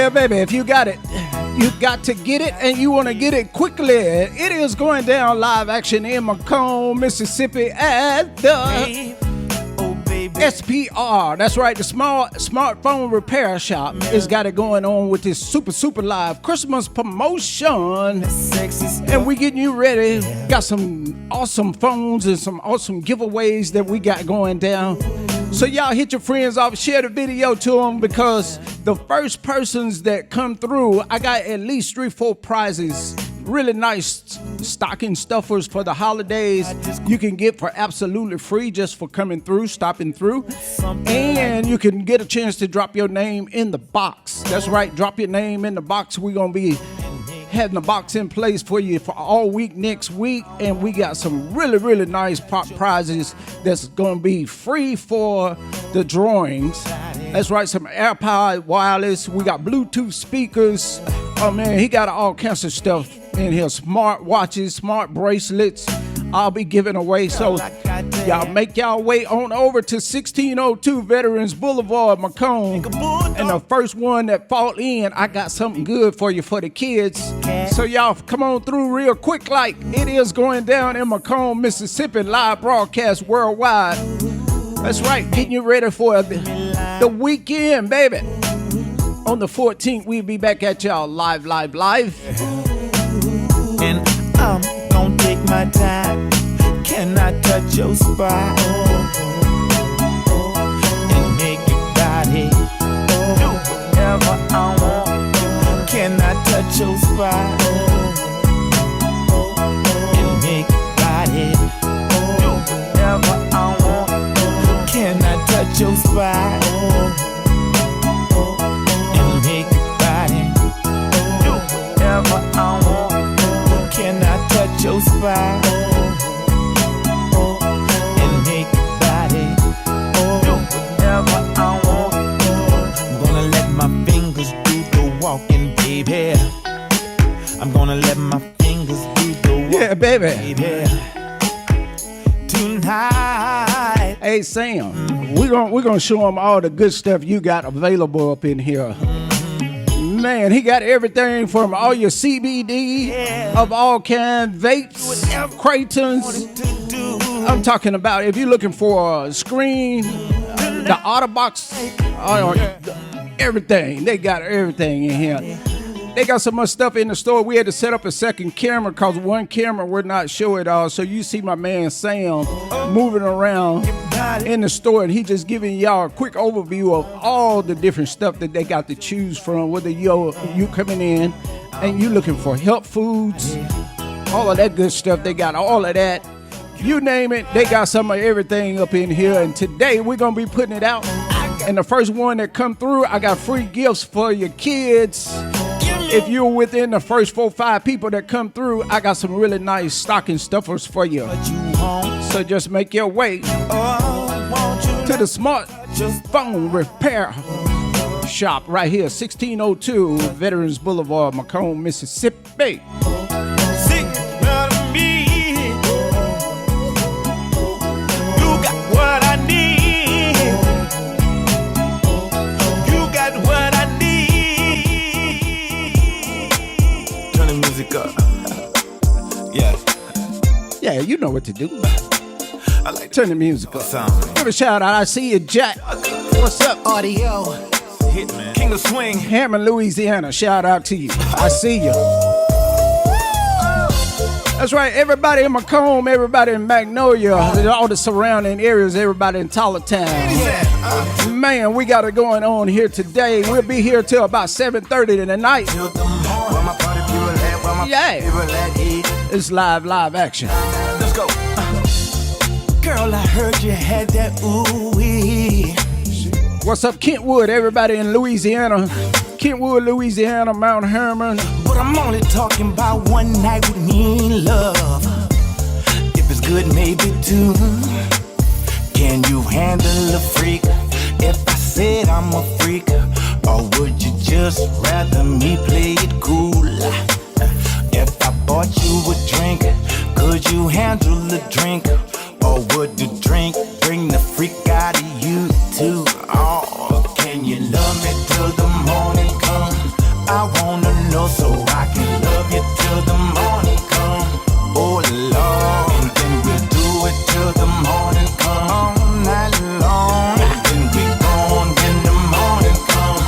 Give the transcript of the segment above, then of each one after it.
Yeah, baby, if you got it, you got to get it, and you want to get it quickly. It is going down live action in Macomb, Mississippi at the SPR. That's right, the smartphone repair shop has got it going on with this super live Christmas promotion. And we getting you ready. Got some awesome phones and some awesome giveaways that we got going down. So y'all hit your friends off, share the video to them, because the first persons that come through, I got at least 3-4 prizes. Really nice stocking stuffers for the holidays you can get for absolutely free just for coming through, stopping through. And you can get a chance to drop your name in the box. That's right, drop your name in the box. We're going to be having the box in place for you for all week next week. And we got some really nice prizes that's going to be free for the drawings. That's right, some AirPod wireless. We got Bluetooth speakers. Oh man, he got all kinds of stuff in here. Smart watches, smart bracelets. I'll be giving away. So y'all make y'all way on over to 1602 Veterans Boulevard, Macomb. And the first one that fall in, I got something good for you for the kids. So y'all come on through real quick, like it is going down in Macomb, Mississippi, live broadcast worldwide. That's right, getting you ready for the weekend, baby. On the 14th, we'll be back at y'all live. And I'm gonna take my time. Can I touch your spot? And make your body do whatever I want. Can I touch your spot? And make your body do whatever I want. Can I touch your spot? And make your body do whatever I want. Can I touch your spine and make your body do whatever I want? I'm gonna let my fingers do the walking, baby. I'm gonna let my fingers do the walking, yeah, baby. Tonight. Hey Sam, we're gonna show them all the good stuff you got available up in here. Man, he got everything from all your CBD of all kinds, vapes, Craytons. I'm talking about if you're looking for a screen, the Otterbox, everything. They got everything in here. They got so much stuff in the store. We had to set up a second camera because one camera would not show it all. So you see my man Sam moving around in the store, and he just giving y'all a quick overview of all the different stuff that they got to choose from. Whether you coming in and you looking for health foods, all of that good stuff, they got all of that. You name it, they got some of everything up in here. And today we're gonna be putting it out. And the first one that come through, I got free gifts for your kids. If you're within the first 4-5 people that come through, I got some really nice stocking stuffers for you. So just make your way to the smartphone repair shop right here, 1602 Veterans Boulevard, Macomb, Mississippi. Yeah, you know what to do. I like turn the music up. Give a shout out. I see you, Jack. What's up, audio? Hitman. King of Swing. Hammond, Louisiana. Shout out to you. I see you. That's right. Everybody in Macomb, everybody in Magnolia, all the surrounding areas, everybody in Town. Man, we got it going on here today. We'll be here till about 7:30 tonight. Yeah. It's live action. Let's go. Girl, I heard you had that ooh-wee. What's up, Kentwood? Everybody in Louisiana. Kentwood, Louisiana, Mount Hermon. But I'm only talking about one night with me in love. If it's good, maybe two. Can you handle a freak? If I said I'm a freak, or would you just rather me play it cool? If I bought you a drink, could you handle the drink? Or would the drink bring the freak out of you too? Oh, can you love me till the morning comes? wanna know so I can love you till the morning come. Oh Lord, and then we'll do it till the morning come. All night long, and then we gone when the morning come.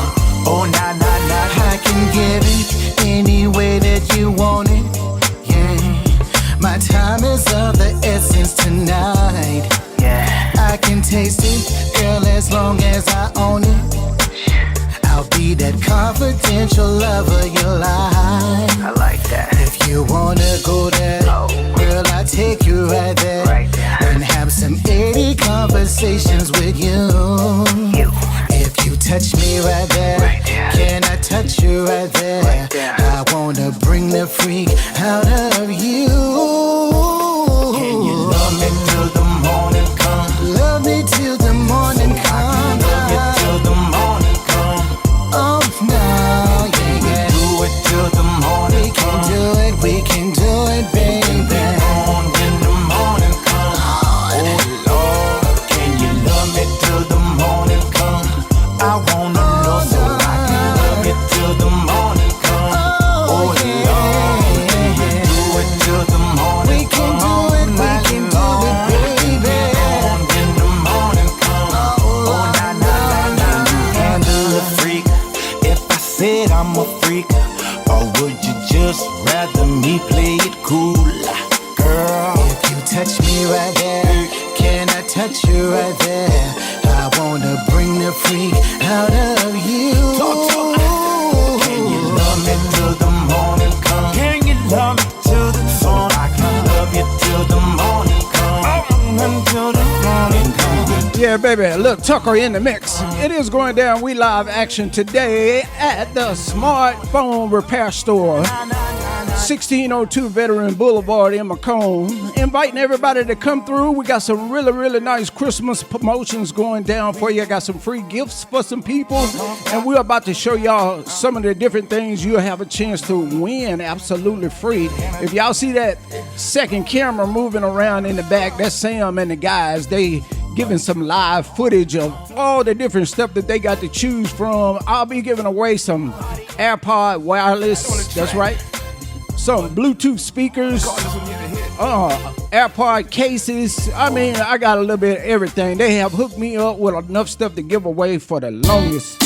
Oh nah nah nah, I can give it any way that you want it. Yeah, my time is of the essence tonight. Yeah, I can taste it, girl, as long as I own it. I'll be that confidential lover you like. I like that. If you wanna go there, girl, I'll take you right there. And have some 80 conversations with you. If you touch me right there, can I touch you right there? I wanna bring the freak out of you. Can you love me till the morning come? Love me till the morning come. Love you till the morning come. Oh no, yeah, yeah. Do it till the morning come. We can do it, baby. On when the morning come. Oh Lord, can you love me till the morning come? I wanna know so I can love you till the morning come. Oh Lord, can you do it till the morning come? We can do it, baby. On when the morning come. Oh nah nah nah, can you handle a freak? If I said I'm a freak, or would you just rather me play it cool? Girl, if you touch me right there, can I touch you right there? I wanna bring the freak out of you. Can you love me till the morning come? Can you love me till the sun? I can love you till the morning come. Until the morning come. Yeah, baby, look, Tucker in the mix. It is going down. We live action today at the Smartphone Repair Store, 1602 Veteran Boulevard in Macomb. Inviting everybody to come through. We got some really, really nice Christmas promotions going down for you. I got some free gifts for some people. And we're about to show y'all some of the different things you'll have a chance to win absolutely free. If y'all see that second camera moving around in the back, that's Sam and the guys. They giving some live footage of all the different stuff that they got to choose from. I'll be giving away some AirPod wireless, that's right, some Bluetooth speakers, AirPod cases. I mean, I got a little bit of everything. They have hooked me up with enough stuff to give away for the longest.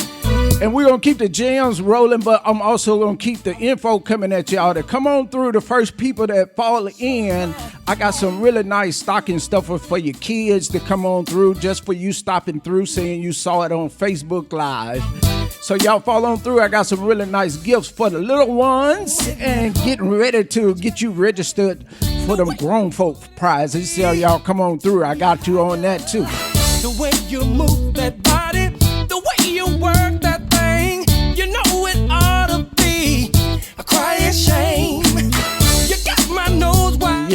And we're going to keep the jams rolling, but I'm also going to keep the info coming at y'all to come on through. The first people that fall in, I got some really nice stocking stuffer for your kids to come on through, just for you stopping through saying you saw it on Facebook Live. So y'all fall on through. I got some really nice gifts for the little ones and getting ready to get you registered for them grown folk prizes. So y'all come on through. I got you on that too. The way you move that body, the way you work that thing, you know it ought to be a crying shame. You got my nose wide,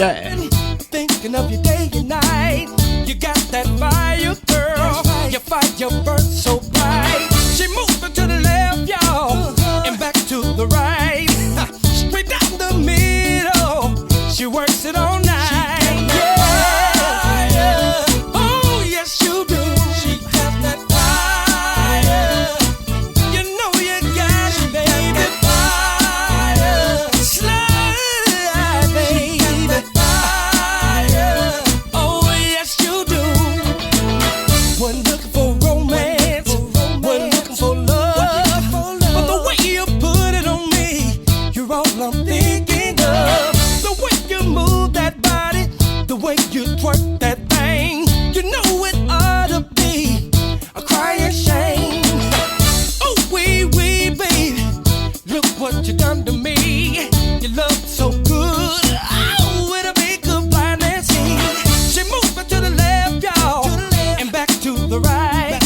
thinking of you day and night. You got that fire, girl. Your fire burns so bright. She moving to the left, y'all, and back to the right. Straight down the middle, she works it all night. Oh, yes, you do. She has that fire. You know you got it, baby. Fire. Slide, baby. Fire. Oh, yes, you do. Wasn't looking for romance, wasn't looking for love, but the way you put it on me, you're all I'm thinking of. The way you move that body, the way you twerk that thing, you know it ought to be a crying shame. Oh, wee, baby, look what you done to me. You look so good, oh, with a big good blind and see. She moving to the left, y'all, and back to the right.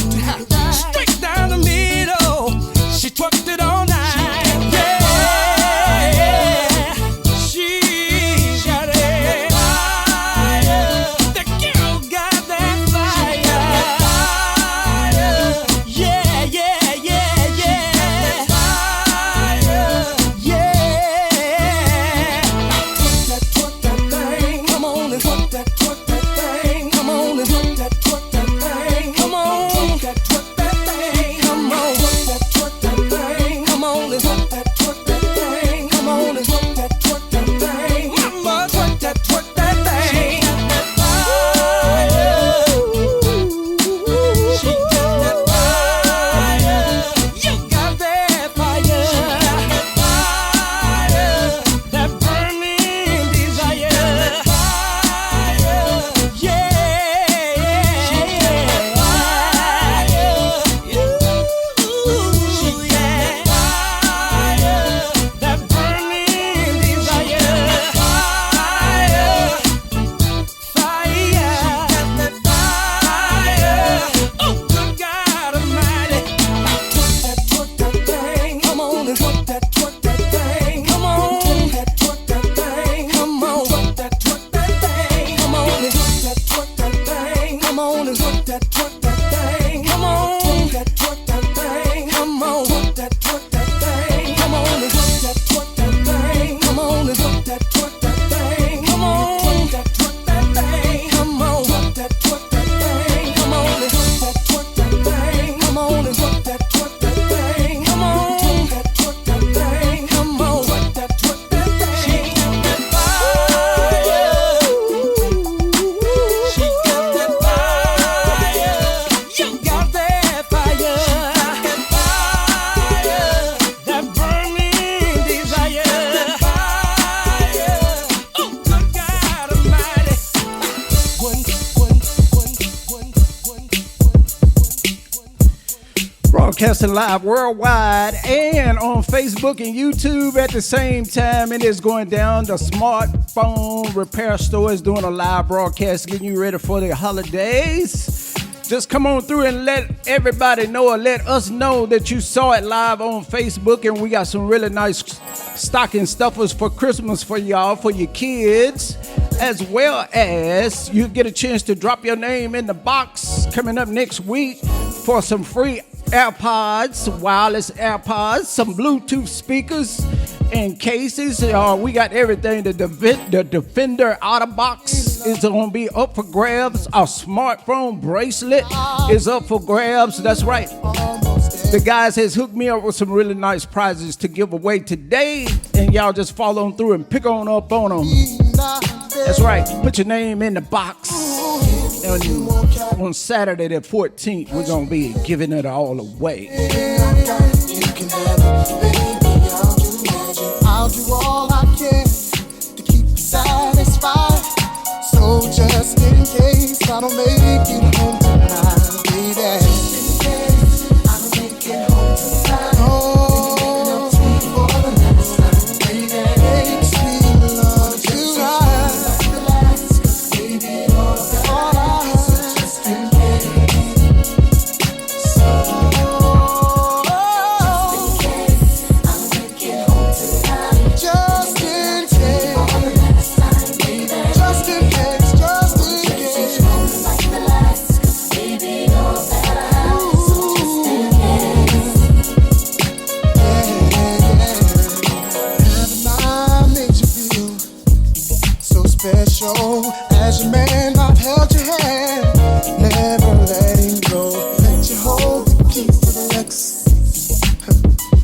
Straight down the middle, she twerked it all night. She got it. Fire. The girl got that fire. Yeah. Fire. Yeah. Broadcasting live worldwide and on Facebook and YouTube at the same time. It is going down. The smartphone repair store is doing a live broadcast, getting you ready for the holidays. Just come on through and let everybody know, or let us know that you saw it live on Facebook. And we got some really nice stocking stuffers for Christmas for y'all, for your kids, as well as you get a chance to drop your name in the box coming up next week for some free AirPods, wireless AirPods, some Bluetooth speakers and cases. We got everything. The Defender Outer Box is going to be up for grabs. Our smartphone bracelet is up for grabs. That's right. The guys has hooked me up with some really nice prizes to give away today, and y'all just follow them through and pick on up on them. That's right. Put your name in the box. And on Saturday the 14th, we're going to be giving it all away. I'll do all I can to keep you satisfied. So just in case I don't make it home tonight, baby. As your man, I've held your hand, never letting go. Let you hold the key to the Lex.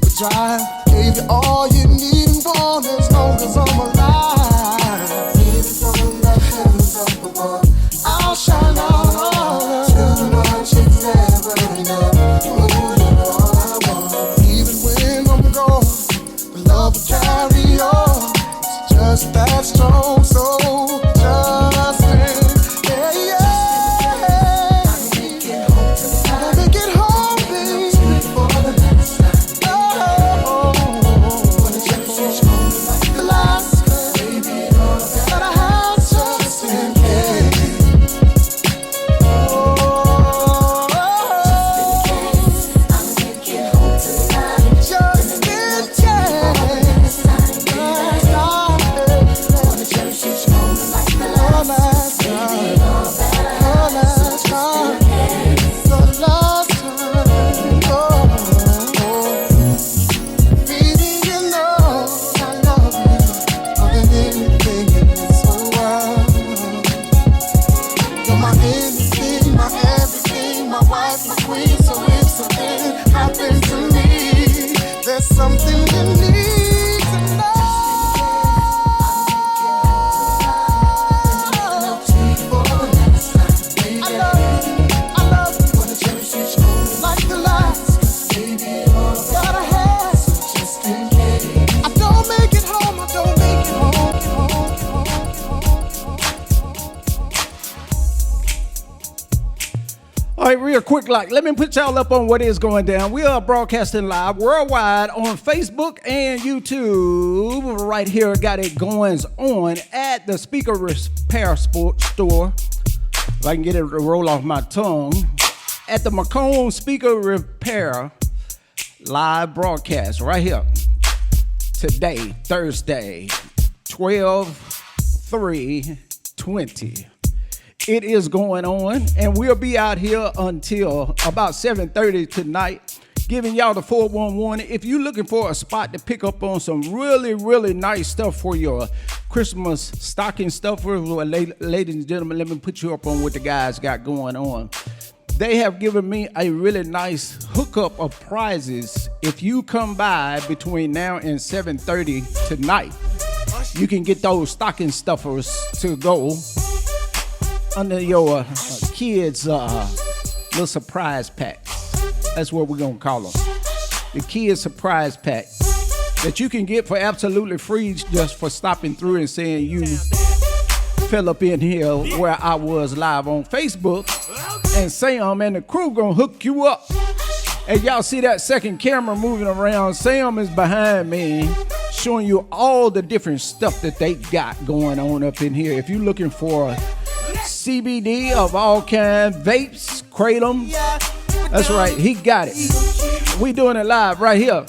The drive gave you all you need and want as long as I'm alive. Even from the heavens up above, I'll shine out too much you never know. Ooh, you're all I want. Even when I'm gone, the love will carry on. It's just that strong, so quick, let me put y'all up on what is going down. We are broadcasting live worldwide on Facebook and YouTube. Right here, got it going on at the Speaker Repair Store. If I can get it to roll off my tongue. At the Macomb Speaker Repair live broadcast right here. Today, Thursday, 12/3/20. It is going on, and we'll be out here until about 7:30 tonight, giving y'all the 411. If you're looking for a spot to pick up on some really, really nice stuff for your Christmas stocking stuffers, well, ladies and gentlemen, let me put you up on what the guys got going on. They have given me a really nice hookup of prizes. If you come by between now and 7:30 tonight, you can get those stocking stuffers to go under your kids' little surprise packs. That's what we're going to call them. The kids' surprise pack that you can get for absolutely free just for stopping through and saying you fell up in here where I was live on Facebook. And Sam and the crew going to hook you up And y'all see that second camera moving around. Sam is behind me showing you all the different stuff that they got going on up in here. If you're looking for CBD of all kinds, vapes, kratom, that's right, he got it. We doing it live right here. I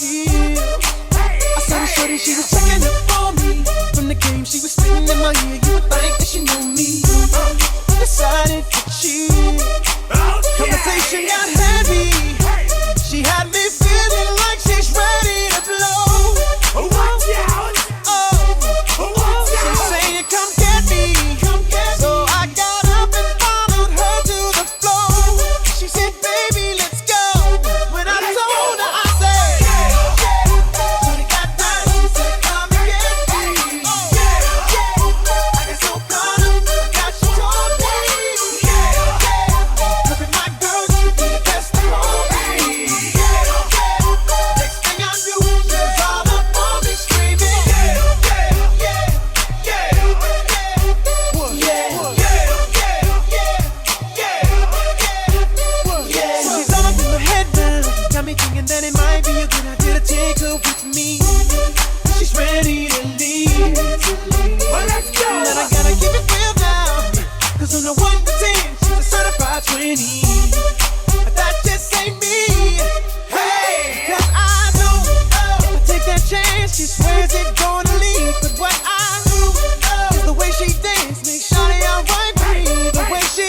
saw the shorty, she was checking up for me. From the game, she was sitting in my ear. You would think that she knew me. Decided to cheat. Conversation got heavy. She had me feeling like she's ready to blow. She's saying, come get me. So I got up and followed her to the floor. She said, baby, let's go. When I told her, I said, shorty got down. She said, come and get me. I get so caught up, got you told me. Look at my girl, you be the best of all me. Next thing I knew, she was all up on me screaming. She's all up in my head now. Got me thinking that it might be a good idea to take her with me. She's ready to leave. Well, let's go. But I gotta keep it real now. Cause on the 1 to 10, she's a certified 20. But that just ain't me. Hey, cause I know if I take that chance, she swears it's gonna leave. But what I do is the way she dance makes shawty alright with me. The way she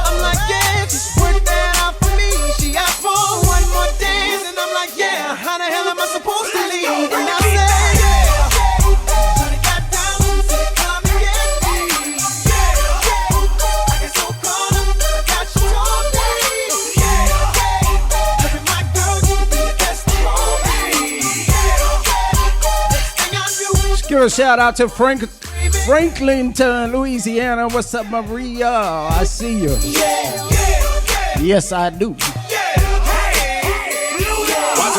I'm like, yeah, just work that out for me. She asked for one more dance, and I'm like, yeah, how the hell am I supposed to leave? And I say, shawty got down, said, come and get me. I get so caught up, I got you told me. Look at my girl, you be the best of all me. Next thing I knew, Let's give a shout out to Franklinton, Louisiana. What's up, Maria? I see you. Yes, I do. Watch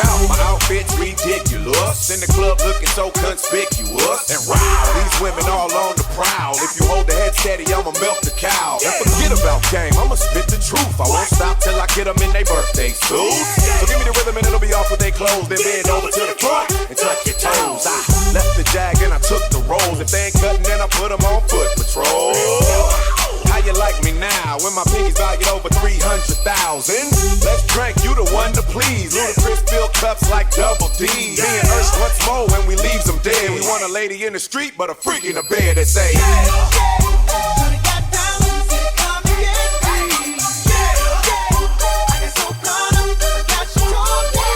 out, my outfit's ridiculous. In the club looking so conspicuous. And wow, these women all on the prowl. If you hold the head steady, I'ma milk the cow. And forget about game, I'ma spit the truth. I won't stop till I get them in their birthday suits. So give me the rhythm and it'll be off with their clothes. Then bend over to the front and touch your toes. I left the jag and I took the rolls. If they ain't cutting, then I put them on foot patrol. How you like me now when my pinkies valued over 300,000? Let's drink, you the one to please. Ludacris fill cups like double D. Me and Ursh once more when we leaves them dead. We want a lady in the street, but a freak in the bed that say, shawty got down, said, come and get me. I get so caught up, I got you told me.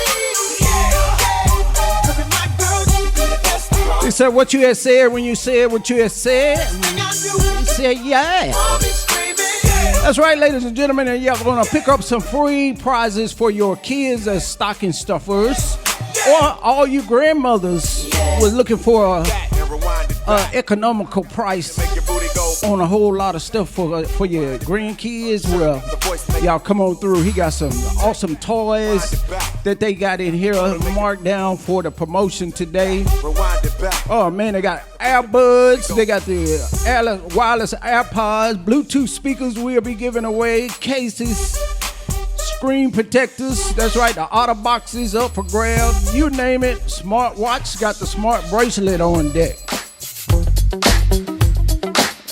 Look at my girl, you be the best of all. They said what you had said when you said what you had said. You said, yeah. That's right, ladies and gentlemen, and y'all gonna pick up some free prizes for your kids as stocking stuffers, or all you grandmothers was looking for a economical price on a whole lot of stuff for your grandkids. Well, y'all come on through. He got some awesome toys that they got in here marked down for the promotion today. Oh man, they got earbuds, they got the wireless AirPods, Bluetooth speakers we'll be giving away, cases, screen protectors. That's right, the auto boxes up for grabs. You name it. Smartwatch got the smart bracelet on deck.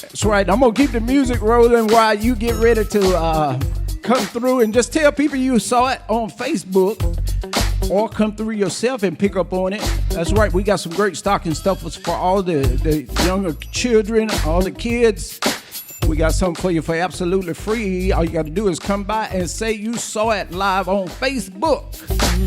That's right. I'm gonna keep the music rolling while you get ready to come through and just tell people you saw it on Facebook, or come through yourself and pick up on it. That's right. We got some great stocking stuffers for all the younger children, all the kids. We got something for you for absolutely free. All you got to do is come by and say you saw it live on Facebook.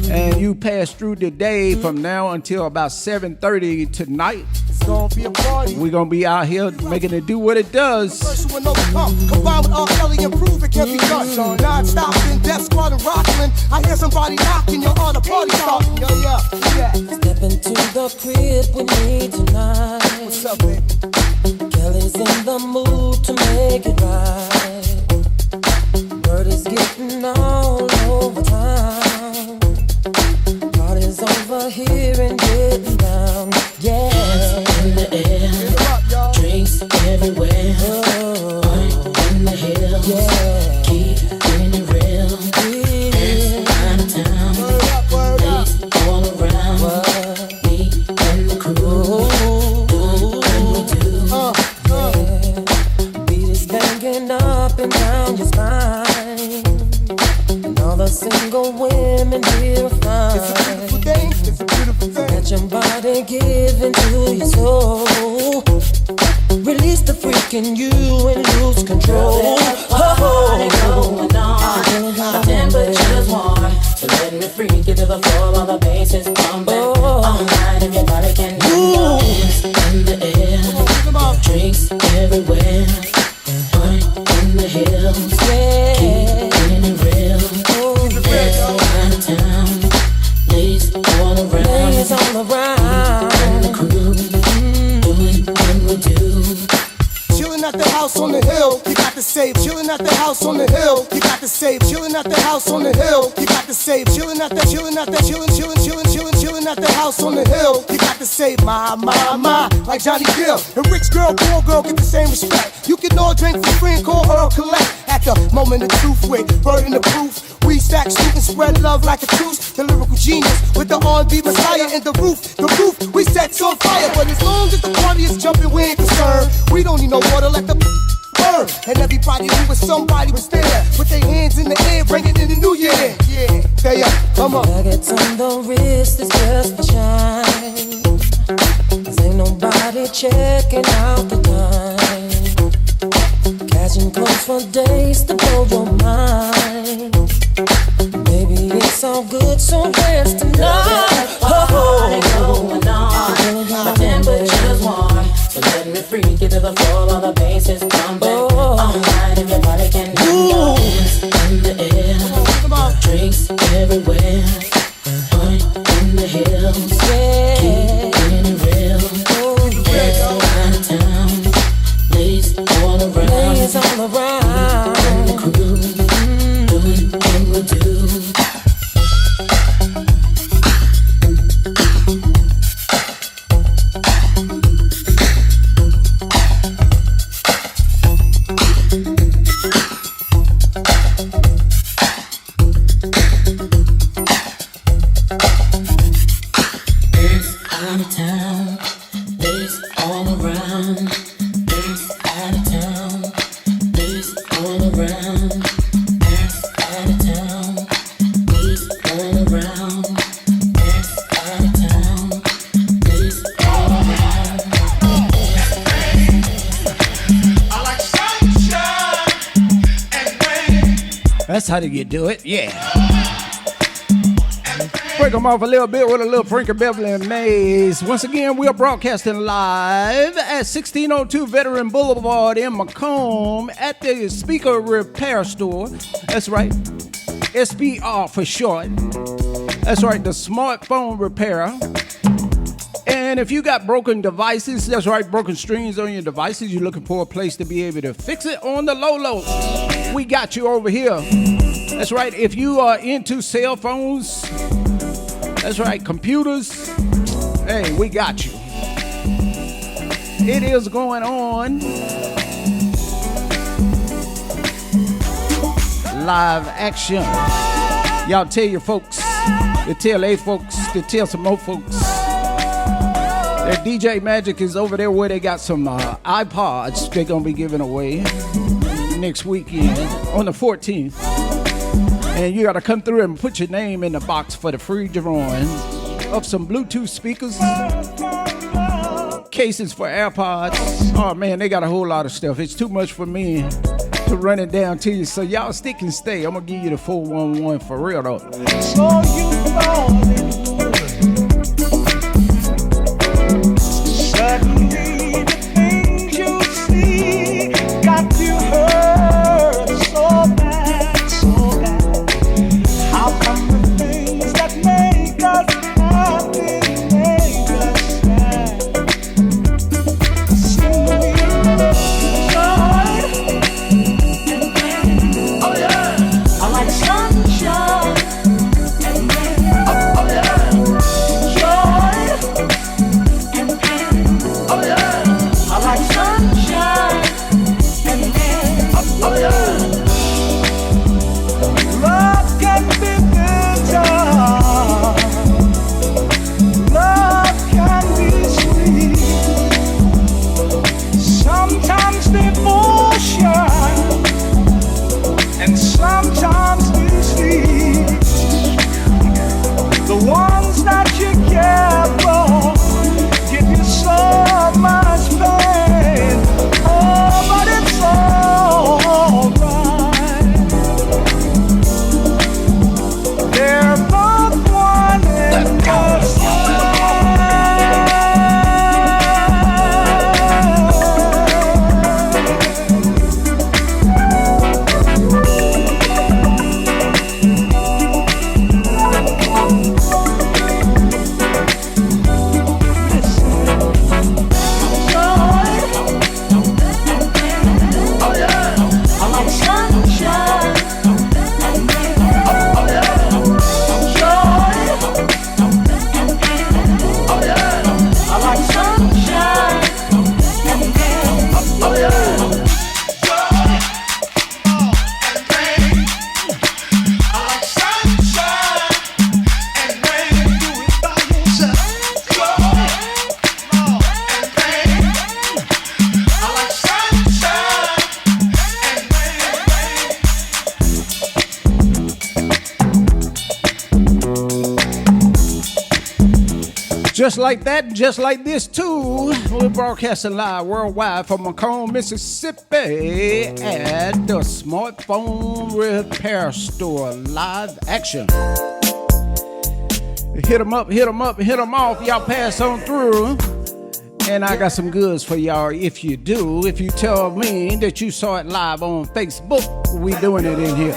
And you pass through the day from now until about 7:30 tonight. It's gonna be a party. We're going to be out here making it do what it does. First you will overcome. Combine with R. Kelly and prove it can be done. Non-stop in Death Squad and Rockland. I hear somebody knocking, you're on a party starting. Yo, yeah. Step into the crib with me tonight. What's up, baby? Kelly's in the mood to make it right. Word is getting all over town. Party's over here and getting down. Yeah. In the air, drinks everywhere. Party in the hill, keep it real. body, give into your soul. Release the freak in you and lose control. Going on. My temperature's warm, so let me freak you to the floor while the bass is pumping. All night if your body can dance in the air, drinks everywhere, right in the hills, keeping it real. Dance around the town, ladies all around, and the crew doing what we do. Chillin' at the house on the hill, you got to save. Chillin' at the house on the hill, you got to save. Chillin' at the house on the hill, you got to save. Chillin' at the chillin' at the house on the hill, you got to save. My, like Johnny Gill. And rich girl, poor girl get the same respect. You can all drink for free and call her collect. At the moment of truth with burden of proof. We stack, shoot, and spread love like a truce. The lyrical genius with the R&B messiah and the roof. We set on fire, but as long as the party is jumping, we ain't concerned. We don't need no water, let the burn. And everybody who was somebody was there. Put their hands in the air, bring it in the new year. Yeah, there ya, come on. Nuggets on the wrist is just for shine. 'Cause ain't nobody checking out the time. Catching clothes for days to blow your mind. Baby, it's all good, so dance tonight. Going on. My temperature's warm, so let me freak you to the floor while the bass is pumping. All night if your body can dance in the air, drinks everywhere, right in the hills, keeping it real. Dance around the town, ladies all around, and the crew doing what we do. That's how you do it, yeah. Break them off a little bit with a little Frankie Beverly and Maze. Once again, we are broadcasting live at 1602 Veteran Boulevard in Macomb at the Speaker Repair Store. That's right, SBR for short. That's right, the smartphone repairer. And if you got broken devices, that's right, broken strings on your devices, you're looking for a place to be able to fix it on the low, we got you over here. That's right, if you are into cell phones, that's right, computers, hey, we got you. It is going on. Live action. Y'all tell your folks, to tell A folks, to tell some more folks. That DJ Magic is over there where they got some iPods they're going to be giving away next weekend on the 14th. And you got to come through and put your name in the box for the free drawing of some Bluetooth speakers, cases for AirPods. Oh, man, they got a whole lot of stuff. It's too much for me to run it down to you. So y'all stick and stay. I'm going to give you the 411 for real, though. So you thought it suddenly the things you see got you hurt so bad, so bad. How come the things that make us happy make us sad? Simply joy and rain. Oh yeah, I like sunshine and rain. Oh Just like that, just like this too. We're broadcasting live worldwide from Macomb, Mississippi at the Smartphone Repair Store. Live action. Hit them up, hit them up, hit them off. Y'all pass on through. And I got some goods for y'all if you do. If you tell me that you saw it live on Facebook, we doing it in here.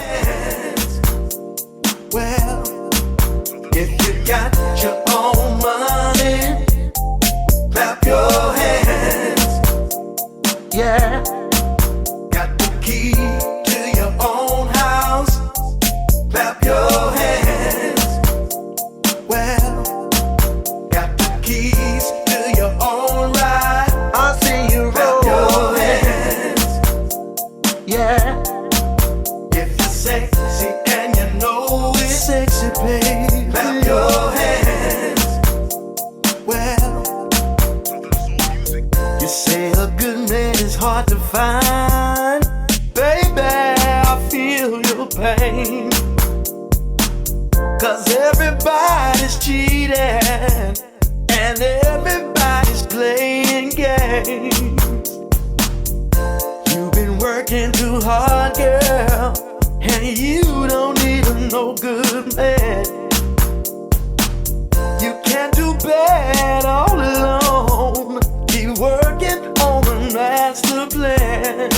Well, if you got your own money, clap your hands. Yeah. Got the key to your own house, clap your hands. Well, got the keys to your own ride, I see you roll. Clap your hands. Yeah. If you're sexy and you know it's sexy, baby, clap your hands. Well, you say a good man is hard to find. Baby, I feel your pain. 'Cause everybody's cheating and everybody's playing games. You've been working too hard, girl, and you don't need a no good man. You can't do bad all alone. Keep working on the master plan.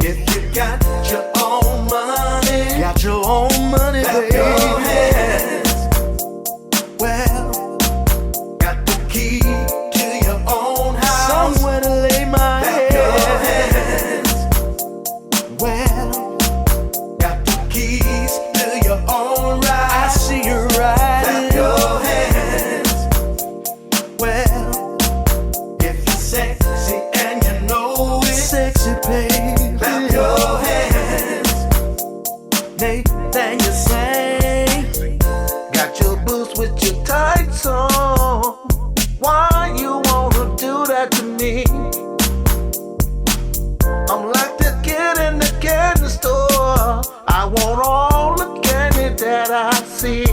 If you got your own money, got your own money, baby. Your hands. Well, got the key to your own house, somewhere to lay my head. Your hands. Well, got the keys to your own ride, I see you riding. Clap your hands. Well, if you're sexy and you know it's sexy, baby, clap your hands. Anything you say, got your boots with your tights on. Why you wanna do that to me? I'm like the kid in the candy store. I want all the candy that I see.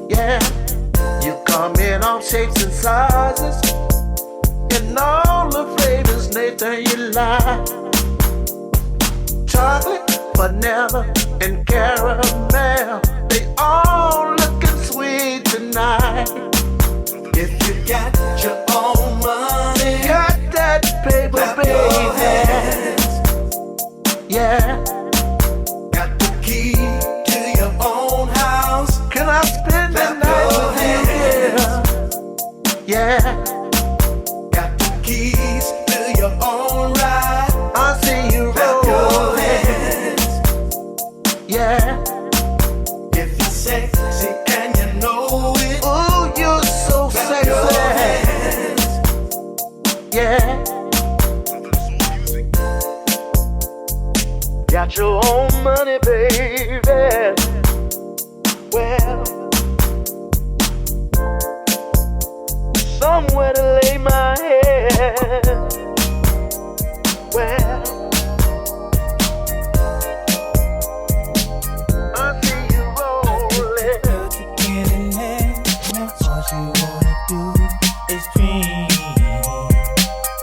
Yeah, you come in all shapes and sizes, and all the flavors, Nathan, you like. Chocolate, vanilla, and caramel, they all looking sweet tonight. If you got your own money, got that paper, baby. Yeah, got the key to your own house. Can I spend the night with you? Yeah, got the keys to your own ride, I see you roll. Your hands. Yeah, if you're sexy and you know it, ooh, you're so sexy. Your hands. Yeah, got your own money, baby. Well, somewhere to lay my head. Well, I see you rolling. All you wanna do is dream,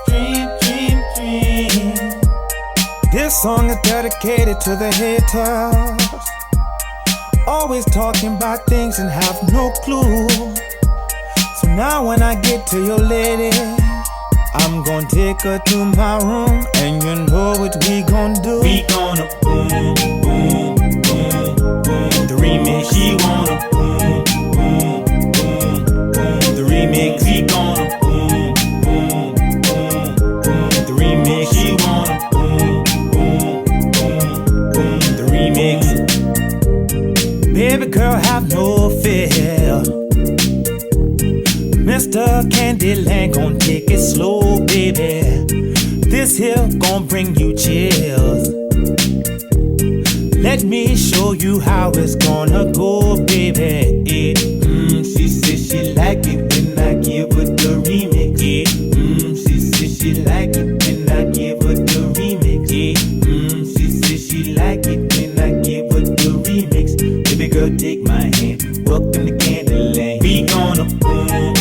dream, dream, dream. This song is dedicated to the haters, always talking about things and have no clue. So now when I get to your lady, I'm gonna take her to my room, and you know what we gonna do. We gonna boom, boom, boom, boom. The remix, she wanna boom, boom, boom, boom. The remix, we gonna boom, boom, boom, boom. The remix, she wanna boom, boom, boom, boom. The remix. Baby girl, have no fear. Mr. Candyland gon' take it slow, baby. This here gon' bring you chills. Let me show you how it's gonna go, baby. She said she like it when I give her the remix. She said she like it when I give her the remix. She said she like it when I give her the remix. Baby girl, take my hand, welcome to Candyland. We gonna boom.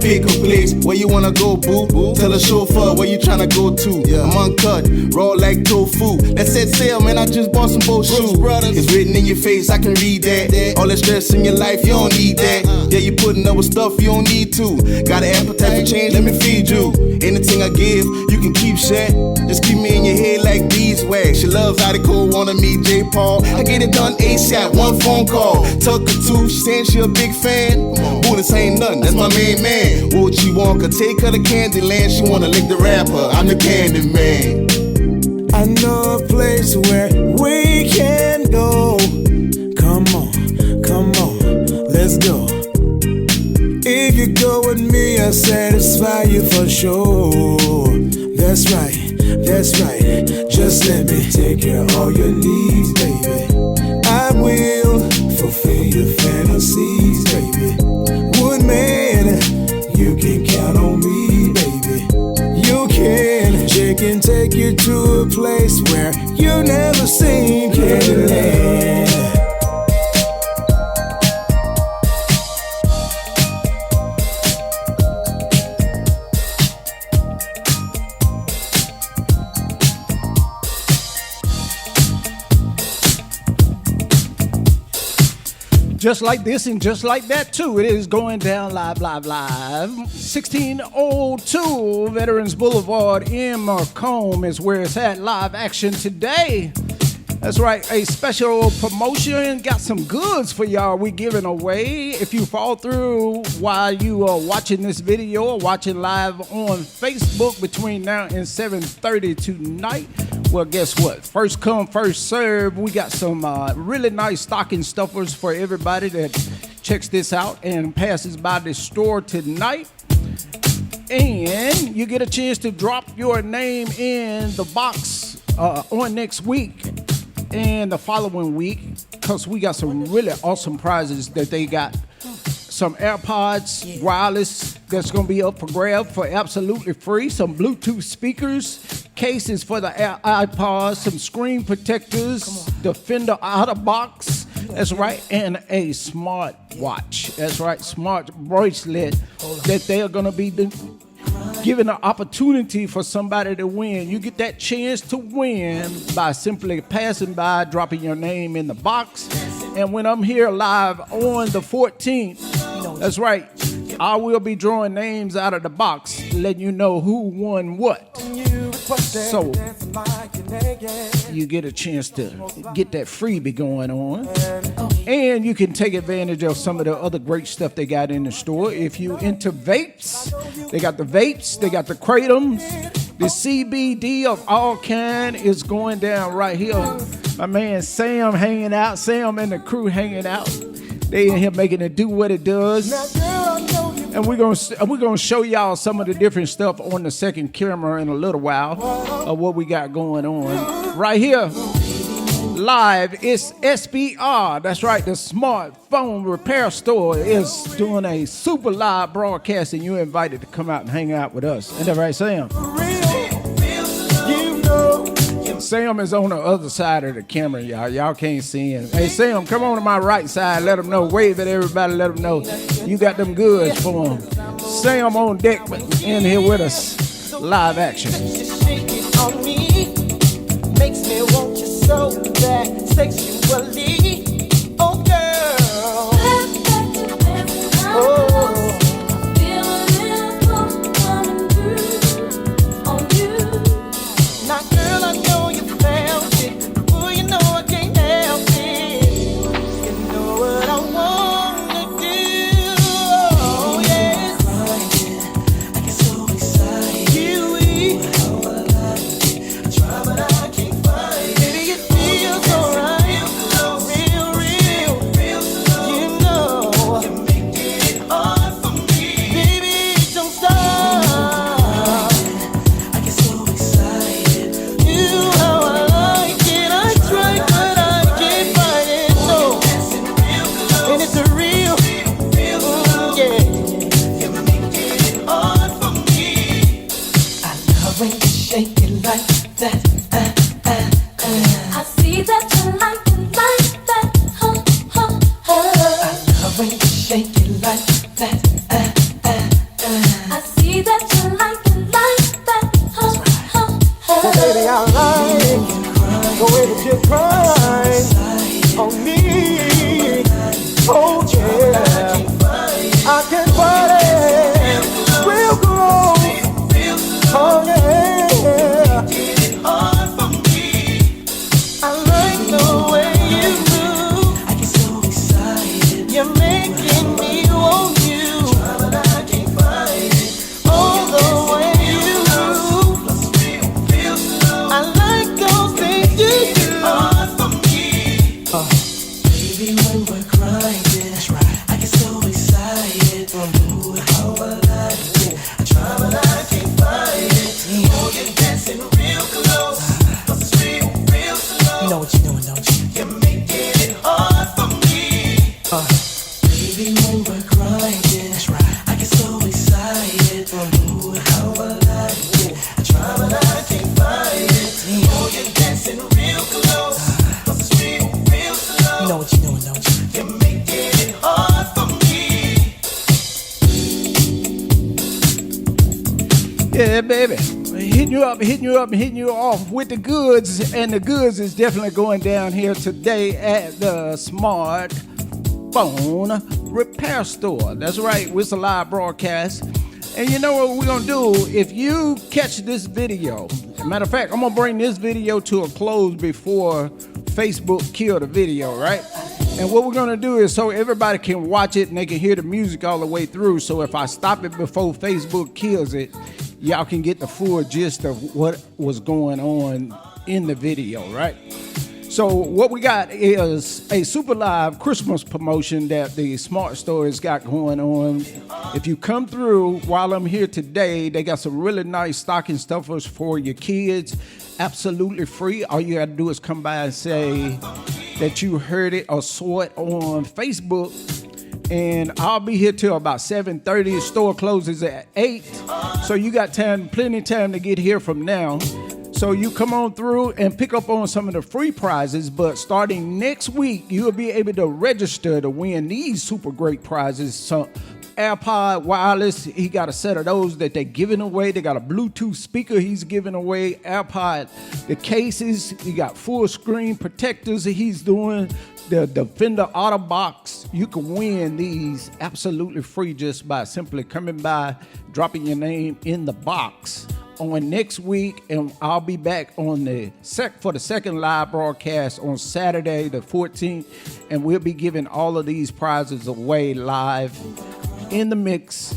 pick a place where you wanna go, boo. Tell the chauffeur where you tryna go to. I'm uncut, raw like tofu. That set sail, man, I just bought some boat shoes. It's written in your face, I can read that. All that stress in your life, you don't need that. Yeah, you putting up with stuff you don't need to. Got an appetite for change, let me feed you. Anything I give, you can keep shit. Just keep me in your head like beeswax. She loves how the cool wanna meet J. Paul. I get it done ASAP, one phone call. Tuck her too, she saying she a big fan. Boo, this ain't nothing, that's my main man. What you want, could take her to Candyland. She wanna lick the rapper, I'm the candy man. I know a place where we can go. Come on, let's go. If you go with me, I'll satisfy you for sure. That's right. Just let me take care of all your needs, baby. I will fulfill your fantasies, baby. Woodman, you can count on me, baby. You can. She can take you to a place where you've never seen Candyland. Just like this and just like that too. It is going down live. 1602 Veterans Boulevard in Macomb is where it's at. Live action today. That's right, a special promotion. Got some goods for y'all we giving away. If you fall through while you are watching this video or watching live on Facebook between now and 7:30 tonight, well, guess what? First come, first serve. We got some really nice stocking stuffers for everybody that checks this out and passes by this store tonight. And you get a chance to drop your name in the box on next week and the following week, because we got some really awesome prizes that they got. Some AirPods wireless that's going to be up for grab for absolutely free. Some Bluetooth speakers, cases for the iPods, some screen protectors, Defender out of box. That's right, and a smart watch. That's right, smart bracelet that they are going to be giving an opportunity for somebody to win. You get that chance to win by simply passing by, dropping your name in the box. And when I'm here live on the 14th, that's right, I will be drawing names out of the box, letting you know who won what. So you get a chance to get that freebie going on. And you can take advantage of some of the other great stuff they got in the store. If you into vapes, they got the vapes, they got the Kratom, the CBD of all kind is going down right here. My man Sam hanging out, Sam and the crew hanging out. They in here making it do what it does. And we're gonna show y'all some of the different stuff on the second camera in a little while of what we got going on. Right here, live, it's SBR. That's right, the smartphone repair store is doing a super live broadcast, and you're invited to come out and hang out with us. Isn't that right, Sam? Sam is on the other side of the camera, y'all. Y'all can't see him. Hey, Sam, come on to my right side. Let them know. Wave at everybody. Let them know you got them goods for them. Sam on deck in here with us. Live action. On me makes me want you so bad sexually. Oh, girl. Oh. Oh Yeah, baby. Hitting you up, hitting you off with the goods. And the goods is definitely going down here today at the Smart Phone Repair Store. That's right, it's a live broadcast. And you know what we're going to do? If you catch this video, matter of fact, I'm going to bring this video to a close before Facebook kill the video, right? And what we're going to do is so everybody can watch it and they can hear the music all the way through. So if I stop it before Facebook kills it, y'all can get the full gist of what was going on in the video, right? So what we got is a super live Christmas promotion that the Smart Store has got going on. If you come through while I'm here today, they got some really nice stocking stuffers for your kids, absolutely free. All you gotta do is come by and say that you heard it or saw it on Facebook. And I'll be here till about 7:30. The store closes at 8. So you got time, plenty of time to get here from now. So you come on through and pick up on some of the free prizes, but starting next week, you'll be able to register to win these super great prizes. So AirPod wireless, he got a set of those that they're giving away. They got a Bluetooth speaker he's giving away. AirPod, the cases, you got full screen protectors that he's doing. The Defender Auto Box, you can win these absolutely free just by simply coming by, dropping your name in the box on next week, and I'll be back on for the second live broadcast on Saturday the 14th, and we'll be giving all of these prizes away live in the mix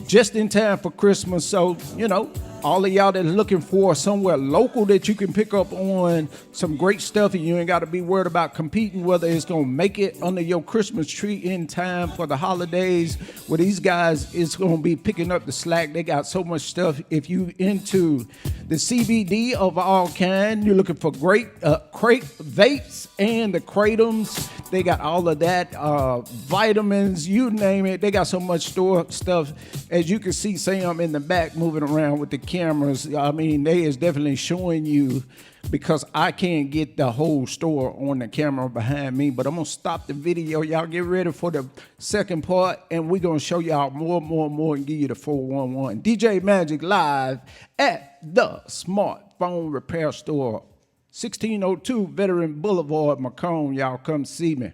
just in time for Christmas. So, you know, all of y'all that are looking for somewhere local that you can pick up on some great stuff and you ain't got to be worried about competing whether it's going to make it under your Christmas tree in time for the holidays. Well, these guys is going to be picking up the slack. They got so much stuff. If you into the CBD of all kind, you're looking for great crate vapes and the Kratums. They got all of that, vitamins, you name it. They got so much store stuff. As you can see Sam in the back moving around with the cameras. I mean, they is definitely showing you because I can't get the whole store on the camera behind me. But I'm going to stop the video. Y'all get ready for the second part, and we're going to show y'all more and give you the 411. DJ Magic live at the Smartphone Repair Store, 1602 Veteran Boulevard, Macomb. Y'all come see me.